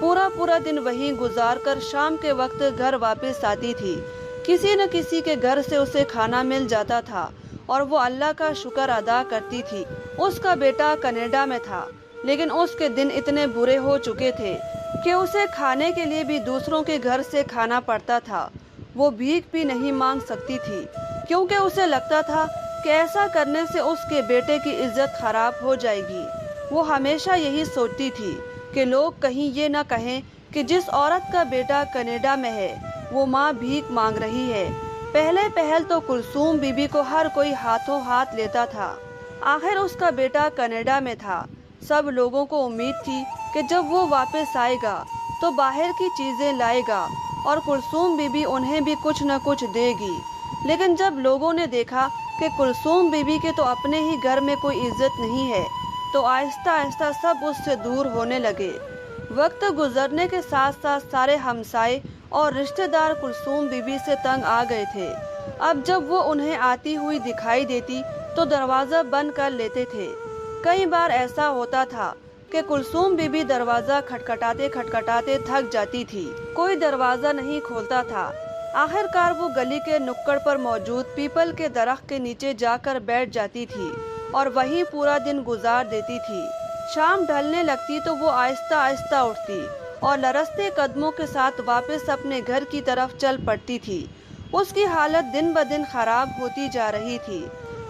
پورا دن وہیں گزار کر شام کے وقت گھر واپس آتی تھی۔ کسی نہ کسی کے گھر سے اسے کھانا مل جاتا تھا اور وہ اللہ کا شکر ادا کرتی تھی۔ اس کا بیٹا کینیڈا میں تھا، لیکن اس کے دن اتنے برے ہو چکے تھے کہ اسے کھانے کے لیے بھی دوسروں کے گھر سے کھانا پڑتا تھا۔ وہ بھیک بھی نہیں مانگ سکتی تھی، کیونکہ اسے لگتا تھا کہ ایسا کرنے سے اس کے بیٹے کی عزت خراب ہو جائے گی۔ وہ ہمیشہ یہی سوچتی تھی کہ لوگ کہیں یہ نہ کہیں کہ جس عورت کا بیٹا کینیڈا میں ہے وہ ماں بھیک مانگ رہی ہے۔ پہل تو کلثوم بی بی کو ہر کوئی ہاتھوں ہاتھ لیتا تھا۔ آخر اس کا بیٹا کینیڈا میں تھا۔ سب لوگوں کو امید تھی کہ جب وہ واپس آئے گا تو باہر کی چیزیں لائے گا اور کلثوم بی بی انہیں بھی کچھ نہ کچھ دے گی۔ لیکن جب لوگوں نے دیکھا کہ کلثوم بی بی کے تو اپنے ہی گھر میں کوئی عزت نہیں ہے تو آہستہ آہستہ سب اس سے دور ہونے لگے۔ وقت گزرنے کے ساتھ ساتھ سارے ہمسائے اور رشتہ دار کلثوم بی بی سے تنگ آ گئے تھے۔ اب جب وہ انہیں آتی ہوئی دکھائی دیتی تو دروازہ بند کر لیتے تھے۔ کئی بار ایسا ہوتا تھا کہ کلثوم بی بی دروازہ کھٹکھٹاتے تھک جاتی تھی، کوئی دروازہ نہیں کھولتا تھا۔ آخر کار وہ گلی کے نکڑ پر موجود پیپل کے درخت کے نیچے جا کر بیٹھ جاتی تھی اور وہیں پورا دن گزار دیتی تھی۔ شام ڈھلنے لگتی تو وہ آہستہ آہستہ اٹھتی اور لرزتے قدموں کے ساتھ واپس اپنے گھر کی طرف چل پڑتی تھی۔ اس کی حالت دن بدن خراب ہوتی جا رہی تھی۔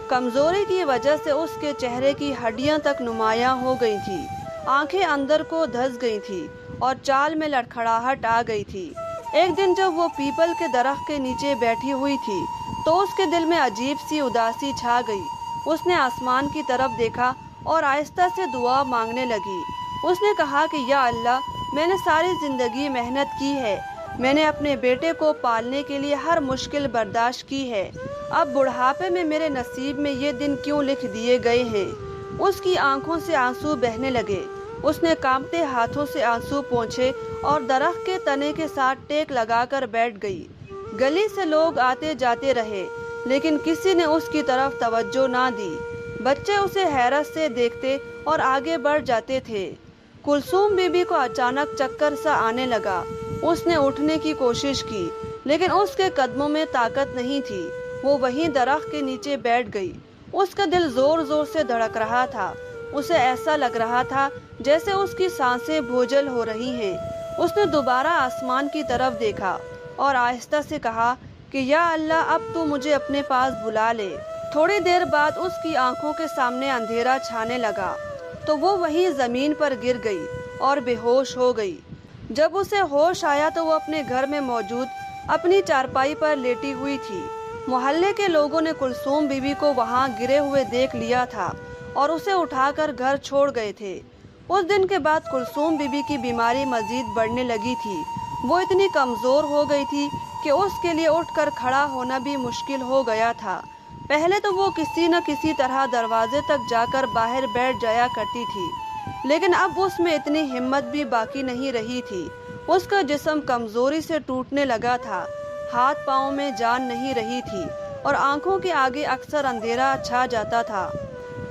کمزوری کی وجہ سے اس کے چہرے کی ہڈیاں تک نمایاں ہو گئی تھی، آنکھیں اندر کو دھس گئی تھی اور چال میں لڑکھڑاہٹ آ گئی تھی۔ ایک دن جب وہ پیپل کے درخت کے نیچے بیٹھی ہوئی تھی تو اس کے دل میں عجیب سی اداسی چھا گئی۔ اس نے آسمان کی طرف دیکھا اور آہستہ سے دعا مانگنے لگی۔ اس نے کہا کہ یا اللہ، میں نے ساری زندگی محنت کی ہے، میں نے اپنے بیٹے کو پالنے کے لیے ہر مشکل برداشت کی ہے، اب بڑھاپے میں میرے نصیب میں یہ دن کیوں لکھ دیے گئے ہیں؟ اس کی آنکھوں سے آنسو بہنے لگے۔ اس نے کانپتے ہاتھوں سے آنسو پونچھے اور درخت کے تنے کے ساتھ ٹیک لگا کر بیٹھ گئی۔ گلی سے لوگ آتے جاتے رہے، لیکن کسی نے اس کی طرف توجہ نہ دی۔ بچے اسے حیرت سے دیکھتے اور آگے بڑھ جاتے تھے۔ کلثوم بی بی کو اچانک چکر سا آنے لگا۔ اس نے اٹھنے کی کوشش کی، لیکن اس کے قدموں میں طاقت نہیں تھی۔ وہ وہیں درخت کے نیچے بیٹھ گئی۔ اس کا دل زور زور سے دھڑک رہا تھا۔ اسے ایسا لگ رہا تھا جیسے اس کی سانسیں بھوجل ہو رہی ہیں۔ اس نے دوبارہ آسمان کی طرف دیکھا اور آہستہ سے کہا کہ یا اللہ، اب تو مجھے اپنے پاس بلا لے۔ تھوڑی دیر بعد اس کی آنکھوں کے سامنے اندھیرا چھانے لگا تو وہ وہیں زمین پر گر گئی اور بے ہوش ہو گئی۔ جب اسے ہوش آیا تو وہ اپنے گھر میں موجود اپنی چارپائی پر لیٹی ہوئی تھی۔ محلے کے لوگوں نے کلثوم بی بی کو وہاں گرے ہوئے دیکھ لیا تھا اور اسے اٹھا کر گھر چھوڑ گئے تھے۔ اس دن کے بعد کلثوم بی بی کی بیماری مزید بڑھنے لگی تھی۔ وہ اتنی کمزور ہو گئی تھی کہ اس کے لیے اٹھ کر کھڑا ہونا بھی مشکل ہو گیا تھا۔ پہلے تو وہ کسی نہ کسی طرح دروازے تک جا کر باہر بیٹھ جایا کرتی تھی، لیکن اب اس میں اتنی ہمت بھی باقی نہیں رہی تھی۔ اس کا جسم کمزوری سے ٹوٹنے لگا تھا، ہاتھ پاؤں میں جان نہیں رہی تھی اور آنکھوں کے آگے اکثر اندھیرا چھا جاتا تھا۔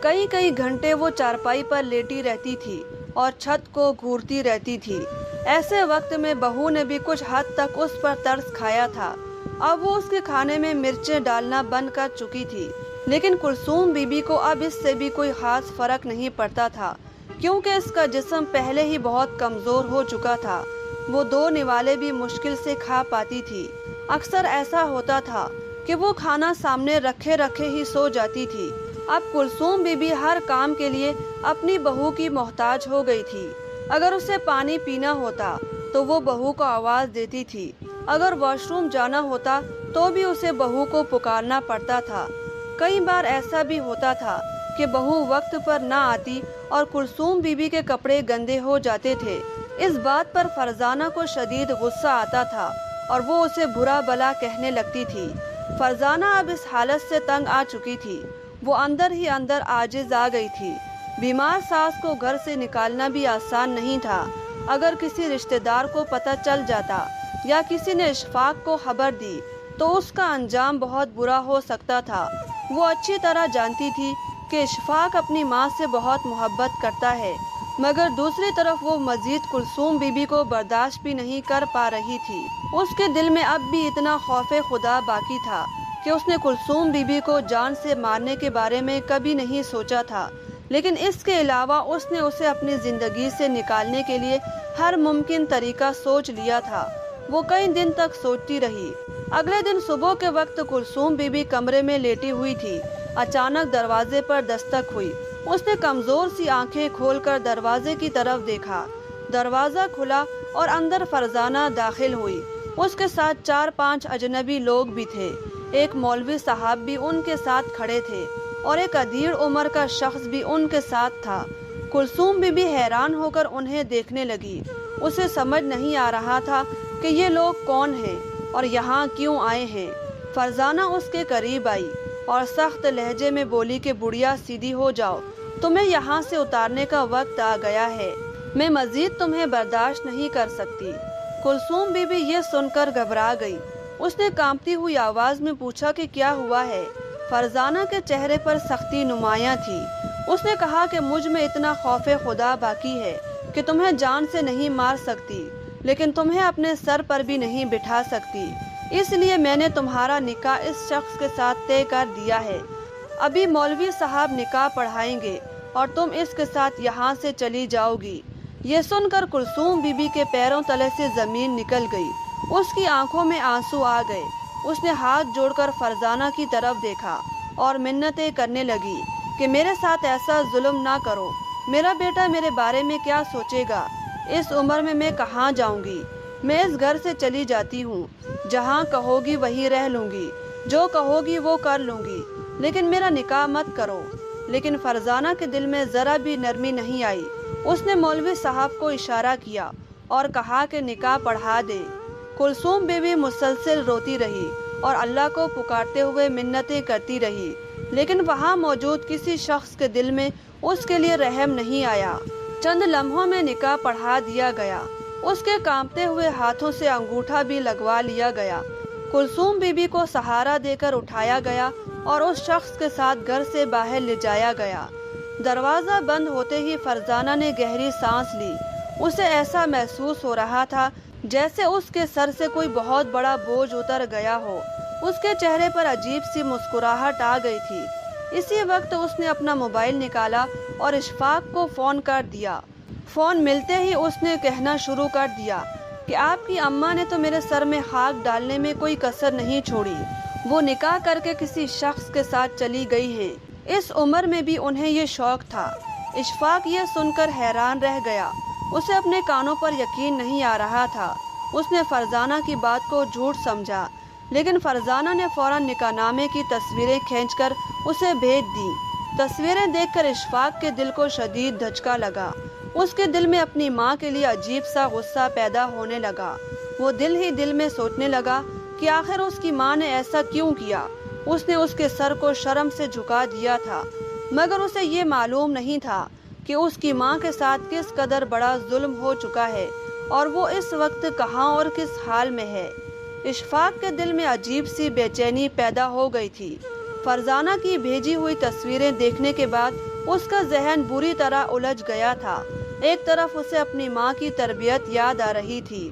کئی گھنٹے وہ چارپائی پر لیٹی رہتی تھی اور چھت کو گھورتی رہتی تھی۔ ایسے وقت میں بہو نے بھی کچھ حد تک اس پر ترس کھایا تھا۔ اب وہ اس کے کھانے میں مرچیں ڈالنا بند کر چکی تھی، لیکن کلثوم بی بی کو اب اس سے بھی کوئی خاص فرق نہیں پڑتا تھا، کیونکہ اس کا جسم پہلے ہی بہت کمزور ہو چکا تھا۔ وہ 2 نوالے بھی مشکل سے کھا پاتی تھی۔ اکثر ایسا ہوتا تھا کہ وہ کھانا سامنے رکھے ہی سو جاتی تھی۔ اب کلثوم بی بی ہر کام کے لیے اپنی بہو کی محتاج ہو گئی تھی۔ اگر اسے پانی پینا ہوتا تو وہ بہو کو آواز دیتی تھی، اگر واش روم جانا ہوتا تو بھی اسے بہو کو پکارنا پڑتا تھا۔ کئی بار ایسا بھی ہوتا تھا کہ بہو وقت پر نہ آتی اور کلثوم بی بی کے کپڑے گندے ہو جاتے تھے۔ اس بات پر فرزانہ کو شدید غصہ آتا تھا اور وہ اسے برا بلا کہنے لگتی تھی۔ فرزانہ اب اس حالت سے تنگ آ چکی تھی، وہ اندر ہی اندر عاجز آ گئی تھی۔ بیمار ساس کو گھر سے نکالنا بھی آسان نہیں تھا۔ اگر کسی رشتہ دار کو پتہ چل جاتا یا کسی نے اشفاق کو خبر دی تو اس کا انجام بہت برا ہو سکتا تھا۔ وہ اچھی طرح جانتی تھی کہ اشفاق اپنی ماں سے بہت محبت کرتا ہے مگر دوسری طرف وہ مزید کلثوم بی بی کو برداشت بھی نہیں کر پا رہی تھی۔ اس کے دل میں اب بھی اتنا خوف خدا باقی تھا کہ اس نے کلثوم بی بی کو جان سے مارنے کے بارے میں کبھی نہیں سوچا تھا، لیکن اس کے علاوہ اس نے اسے اپنی زندگی سے نکالنے کے لیے ہر ممکن طریقہ سوچ لیا تھا۔ وہ کئی دن تک سوچتی رہی۔ اگلے دن صبح کے وقت کلثوم بی بی کمرے میں لیٹی ہوئی تھی۔ اچانک دروازے پر دستک ہوئی۔ اس نے کمزور سی آنکھیں کھول کر دروازے کی طرف دیکھا۔ دروازہ کھلا اور اندر فرزانہ داخل ہوئی۔ اس کے ساتھ 4-5 اجنبی لوگ بھی تھے۔ ایک مولوی صاحب بھی ان کے ساتھ کھڑے تھے اور ایک ادھیڑ عمر کا شخص بھی ان کے ساتھ تھا۔ کلثوم بی بی حیران ہو کر انہیں دیکھنے لگی۔ اسے سمجھ نہیں آ رہا تھا کہ یہ لوگ کون ہیں اور یہاں کیوں آئے ہیں۔ فرزانہ اس کے قریب آئی اور سخت لہجے میں بولی کہ بڑھیا سیدھی ہو جاؤ، تمہیں یہاں سے اتارنے کا وقت آ گیا ہے، میں مزید تمہیں برداشت نہیں کر سکتی۔ کلثوم بی بی یہ سن کر گھبرا گئی۔ اس نے کانپتی ہوئی آواز میں پوچھا کہ کیا ہوا ہے۔ فرزانہ کے چہرے پر سختی نمایاں تھی۔ اس نے کہا کہ مجھ میں اتنا خوف خدا باقی ہے کہ تمہیں جان سے نہیں مار سکتی، لیکن تمہیں اپنے سر پر بھی نہیں بٹھا سکتی، اس لیے میں نے تمہارا نکاح اس شخص کے ساتھ طے کر دیا ہے۔ ابھی مولوی صاحب نکاح پڑھائیں گے اور تم اس کے ساتھ یہاں سے چلی جاؤ گی۔ یہ سن کر کلثوم بی بی کے پیروں تلے سے زمین نکل گئی۔ اس کی آنکھوں میں آنسو آ گئے۔ اس نے ہاتھ جوڑ کر فرزانہ کی طرف دیکھا اور منتیں کرنے لگی کہ میرے ساتھ ایسا ظلم نہ کرو۔ میرا بیٹا میرے بارے میں کیا سوچے گا؟ اس عمر میں میں کہاں جاؤں گی؟ میں اس گھر سے چلی جاتی ہوں۔ جہاں کہو گی وہیں رہ لوں گی، جو کہو گی وہ کر لوں گی، لیکن میرا نکاح مت کرو۔ لیکن فرزانہ کے دل میں ذرا بھی نرمی نہیں آئی۔ اس نے مولوی صاحب کو اشارہ کیا اور کہا کہ نکاح پڑھا دے۔ کلثوم بی بی مسلسل روتی رہی اور اللہ کو پکارتے ہوئے منتیں کرتی رہی، لیکن وہاں موجود کسی شخص کے دل میں اس کے لیے رحم نہیں آیا۔ چند لمحوں میں نکاح پڑھا دیا گیا۔ اس کے کانپتے ہوئے ہاتھوں سے انگوٹھا بھی لگوا لیا گیا۔ کلثوم بی بی کو سہارا دے کر اٹھایا گیا اور اس شخص کے ساتھ گھر سے باہر لے جایا گیا۔ دروازہ بند ہوتے ہی فرزانہ نے گہری سانس لی۔ اسے ایسا محسوس ہو رہا تھا جیسے اس کے سر سے کوئی بہت بڑا بوجھ اتر گیا ہو۔ اس کے چہرے پر عجیب سی مسکراہٹ آ گئی تھی۔ اسی وقت اس نے اپنا موبائل نکالا اور اشفاق کو فون کر دیا۔ فون ملتے ہی اس نے کہنا شروع کر دیا کہ آپ کی اماں نے تو میرے سر میں خاک ڈالنے میں کوئی کسر نہیں چھوڑی۔ وہ نکاح کر کے کسی شخص کے ساتھ چلی گئی ہیں۔ اس عمر میں بھی انہیں یہ شوق تھا۔ اشفاق یہ سن کر حیران رہ گیا۔ اسے اپنے کانوں پر یقین نہیں آ رہا تھا۔ اس نے فرزانہ کی بات کو جھوٹ سمجھا، لیکن فرزانہ نے فوراً نکاح نامے کی تصویریں کھینچ کر اسے بھیج دیں۔ تصویریں دیکھ کر اشفاق کے دل کو شدید دھچکا لگا۔ اس کے دل میں اپنی ماں کے لیے عجیب سا غصہ پیدا ہونے لگا۔ وہ دل ہی دل میں سوچنے لگا کہ آخر اس کی ماں نے ایسا کیوں کیا۔ اس نے اس کے سر کو شرم سے جھکا دیا تھا، مگر اسے یہ معلوم نہیں تھا کہ اس کی ماں کے ساتھ کس قدر بڑا ظلم ہو چکا ہے اور وہ اس وقت کہاں اور کس حال میں ہے۔ اشفاق کے دل میں عجیب سی بے چینی پیدا ہو گئی تھی۔ فرزانہ کی بھیجی ہوئی تصویریں دیکھنے کے بعد اس کا ذہن بری طرح الجھ گیا تھا۔ ایک طرف اسے اپنی ماں کی تربیت یاد آ رہی تھی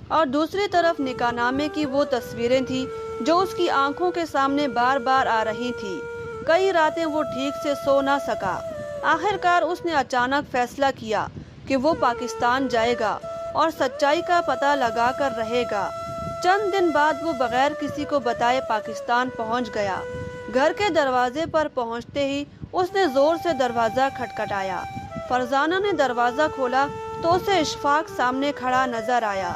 اور دوسری طرف نکاح نامے کی وہ تصویریں تھیں جو اس کی آنکھوں کے سامنے بار بار آ رہی تھی۔ کئی راتیں وہ ٹھیک سے سو نہ سکا۔ آخر کار اس نے اچانک فیصلہ کیا کہ وہ پاکستان جائے گا اور سچائی کا پتہ لگا کر رہے گا۔ چند دن بعد وہ بغیر کسی کو بتائے پاکستان پہنچ گیا۔ گھر کے دروازے پر پہنچتے ہی اس نے زور سے دروازہ کھٹکھٹایا۔ فرزانہ نے دروازہ کھولا تو اسے اشفاق سامنے کھڑا نظر آیا۔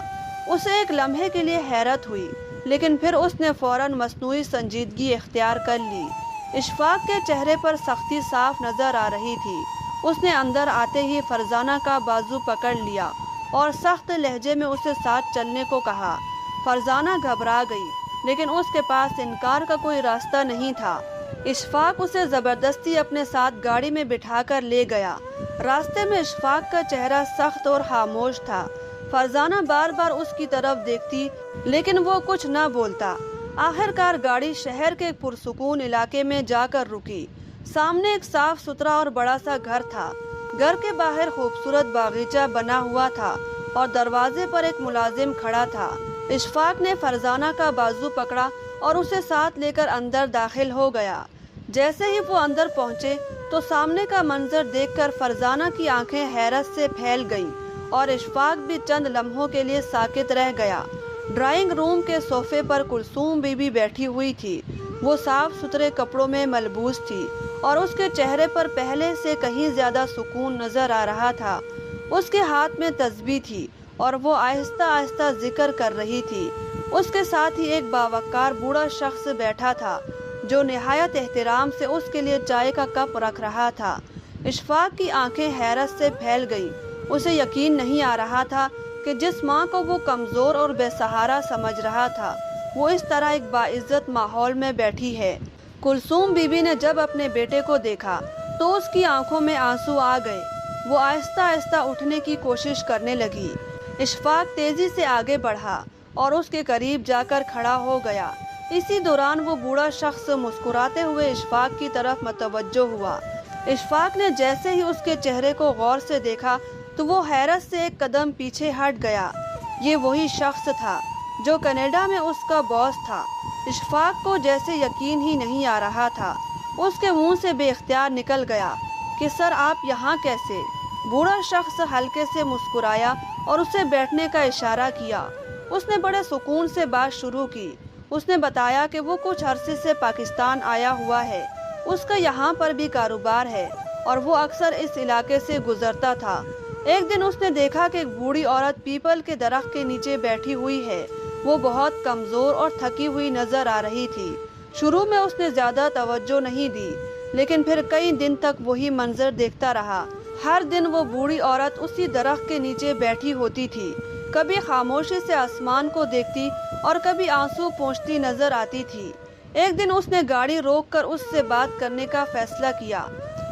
اسے ایک لمحے کے لیے حیرت ہوئی، لیکن پھر اس نے فوراً مصنوعی سنجیدگی اختیار کر لی۔ اشفاق کے چہرے پر سختی صاف نظر آ رہی تھی۔ اس نے اندر آتے ہی فرزانہ کا بازو پکڑ لیا اور سخت لہجے میں اسے ساتھ چلنے کو کہا۔ فرزانہ گھبرا گئی، لیکن اس کے پاس انکار کا کوئی راستہ نہیں تھا۔ اشفاق اسے زبردستی اپنے ساتھ گاڑی میں بٹھا کر لے گیا۔ راستے میں اشفاق کا چہرہ سخت اور خاموش تھا۔ فرزانہ بار بار اس کی طرف دیکھتی، لیکن وہ کچھ نہ بولتا۔ آخر کار گاڑی شہر کے پرسکون علاقے میں جا کر رکی۔ سامنے ایک صاف ستھرا اور بڑا سا گھر تھا گھر کے باہر خوبصورت باغیچہ بنا ہوا تھا اور دروازے پر ایک ملازم کھڑا تھا۔ اشفاق نے فرزانہ کا بازو پکڑا اور اسے ساتھ لے کر اندر داخل ہو گیا۔ جیسے ہی وہ اندر پہنچے تو سامنے کا منظر دیکھ کر فرزانہ کی آنکھیں حیرت سے پھیل گئیں اور اشفاق بھی چند لمحوں کے لیے ساکت رہ گیا۔ ڈرائنگ روم کے صوفے پر کلثوم بی بی بیٹھی ہوئی تھی۔ وہ صاف ستھرے کپڑوں میں ملبوس تھی اور اس کے چہرے پر پہلے سے کہیں زیادہ سکون نظر آ رہا تھا۔ اس کے ہاتھ میں تسبیح تھی اور وہ آہستہ آہستہ ذکر کر رہی تھی۔ اس کے ساتھ ہی ایک باوقار بوڑھا شخص بیٹھا تھا جو نہایت احترام سے اس کے لیے چائے کا کپ رکھ رہا تھا۔ اشفاق کی آنکھیں حیرت سے پھیل گئیں۔ اسے یقین نہیں آ رہا تھا کہ جس ماں کو وہ کمزور اور بے سہارا سمجھ رہا تھا وہ اس طرح ایک باعزت ماحول میں بیٹھی ہے۔ کلثوم بی بی نے جب اپنے بیٹے کو دیکھا تو اس کی آنکھوں میں آنسو آ گئے۔ وہ آہستہ آہستہ اٹھنے کی کوشش کرنے لگی۔ اشفاق تیزی سے آگے بڑھا اور اس کے قریب جا کر کھڑا ہو گیا۔ اسی دوران وہ بوڑھا شخص مسکراتے ہوئے اشفاق کی طرف متوجہ ہوا۔ اشفاق نے جیسے ہی اس کے چہرے کو غور سے دیکھا تو وہ حیرت سے ایک قدم پیچھے ہٹ گیا۔ یہ وہی شخص تھا جو کینیڈا میں اس کا باس تھا۔ اشفاق کو جیسے یقین ہی نہیں آ رہا تھا۔ اس کے منہ سے بے اختیار نکل گیا کہ سر آپ یہاں کیسے؟ بوڑھا شخص ہلکے سے مسکرایا اور اسے بیٹھنے کا اشارہ کیا۔ اس نے بڑے سکون سے بات شروع کی۔ اس نے بتایا کہ وہ کچھ عرصے سے پاکستان آیا ہوا ہے۔ اس کا یہاں پر بھی کاروبار ہے اور وہ اکثر اس علاقے سے گزرتا تھا۔ ایک دن اس نے دیکھا کہ ایک بوڑھی عورت پیپل کے درخت کے نیچے بیٹھی ہوئی ہے۔ وہ بہت کمزور اور تھکی ہوئی نظر آ رہی تھی۔ شروع میں اس نے زیادہ توجہ نہیں دی لیکن پھر کئی دن تک وہی منظر دیکھتا رہا۔ ہر دن وہ بوڑھی عورت اسی درخت کے نیچے بیٹھی ہوتی تھی، کبھی خاموشی سے آسمان کو دیکھتی اور کبھی آنسو پونچھتی نظر آتی تھی۔ ایک دن اس نے گاڑی روک کر اس سے بات کرنے کا فیصلہ کیا۔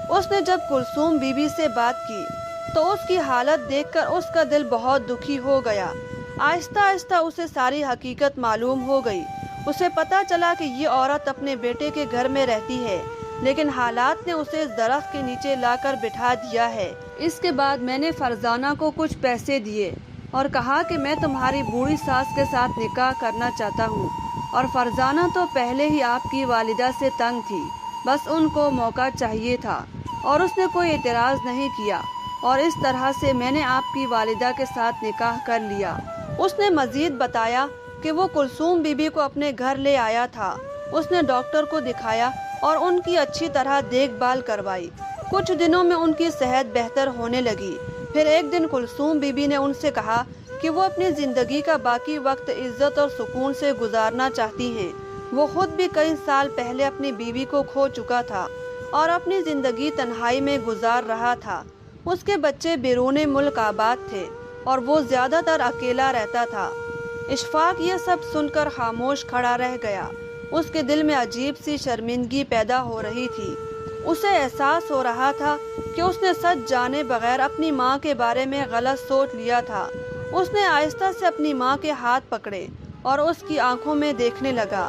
اس نے جب کلثوم بی بی سے بات کی تو اس کی حالت دیکھ کر اس کا دل بہت دکھی ہو گیا۔ آہستہ آہستہ اسے ساری حقیقت معلوم ہو گئی۔ اسے پتا چلا کہ یہ عورت اپنے بیٹے کے گھر میں رہتی ہے لیکن حالات نے اسے اس درخت کے نیچے لا کر بٹھا دیا ہے۔ اس کے بعد میں نے فرزانہ کو کچھ پیسے دیے اور کہا کہ میں تمہاری بوڑھی ساس کے ساتھ نکاح کرنا چاہتا ہوں، اور فرزانہ تو پہلے ہی آپ کی والدہ سے تنگ تھی، بس ان کو موقع چاہیے تھا اور اس نے کوئی اعتراض نہیں کیا، اور اس طرح سے میں نے آپ کی والدہ کے ساتھ نکاح کر لیا۔ اس نے مزید بتایا کہ وہ کلثوم بی بی کو اپنے گھر لے آیا تھا۔ اس نے ڈاکٹر کو دکھایا اور ان کی اچھی طرح دیکھ بھال کروائی۔ کچھ دنوں میں ان کی صحت بہتر ہونے لگی۔ پھر ایک دن کلثوم بی بی نے ان سے کہا کہ وہ اپنی زندگی کا باقی وقت عزت اور سکون سے گزارنا چاہتی ہیں۔ وہ خود بھی کئی سال پہلے اپنی بیوی کو کھو چکا تھا اور اپنی زندگی تنہائی میں گزار رہا تھا۔ اس کے بچے بیرون ملک آباد تھے اور وہ زیادہ تر اکیلا رہتا تھا۔ اشفاق یہ سب سن کر خاموش کھڑا رہ گیا۔ اس کے دل میں عجیب سی شرمندگی پیدا ہو رہی تھی۔ اسے احساس ہو رہا تھا کہ اس نے سچ جانے بغیر اپنی ماں کے بارے میں غلط سوچ لیا تھا۔ اس نے آہستہ سے اپنی ماں کے ہاتھ پکڑے اور اس کی آنکھوں میں دیکھنے لگا۔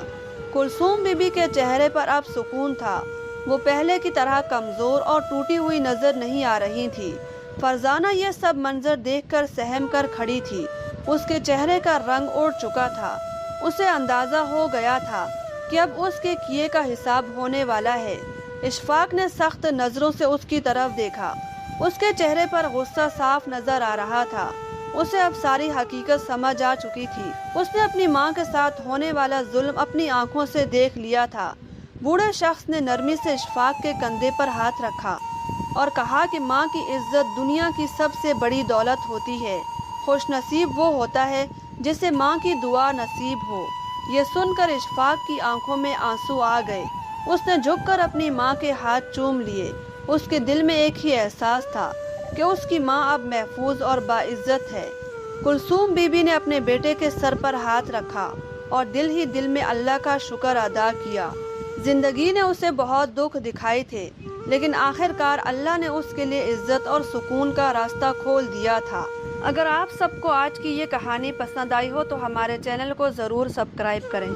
کلثوم بی بی کے چہرے پر اب سکون تھا۔ وہ پہلے کی طرح کمزور اور ٹوٹی ہوئی نظر نہیں آ رہی تھی۔ فرزانہ یہ سب منظر دیکھ کر سہم کر کھڑی تھی۔ اس کے چہرے کا رنگ اڑ چکا تھا۔ اسے اندازہ ہو گیا تھا کہ اب اس کے کیے کا حساب ہونے والا ہے۔ اشفاق نے سخت نظروں سے اس کی طرف دیکھا۔ اس کے چہرے پر غصہ صاف نظر آ رہا تھا۔ اسے اب ساری حقیقت سمجھ آ چکی تھی۔ اس نے اپنی ماں کے ساتھ ہونے والا ظلم اپنی آنکھوں سے دیکھ لیا تھا۔ بوڑھے شخص نے نرمی سے اشفاق کے کندھے پر ہاتھ رکھا اور کہا کہ ماں کی عزت دنیا کی سب سے بڑی دولت ہوتی ہے۔ خوش نصیب وہ ہوتا ہے جسے ماں کی دعا نصیب ہو۔ یہ سن کر اشفاق کی آنکھوں میں آنسو آ گئے۔ اس نے جھک کر اپنی ماں کے ہاتھ چوم لیے۔ اس کے دل میں ایک ہی احساس تھا کہ اس کی ماں اب محفوظ اور باعزت ہے۔ کلثوم بی بی نے اپنے بیٹے کے سر پر ہاتھ رکھا اور دل ہی دل میں اللہ کا شکر ادا کیا۔ زندگی نے اسے بہت دکھ دکھائے تھے لیکن آخر کار اللہ نے اس کے لیے عزت اور سکون کا راستہ کھول دیا تھا۔ اگر آپ سب کو آج کی یہ کہانی پسند آئی ہو تو ہمارے چینل کو ضرور سبسکرائب کریں۔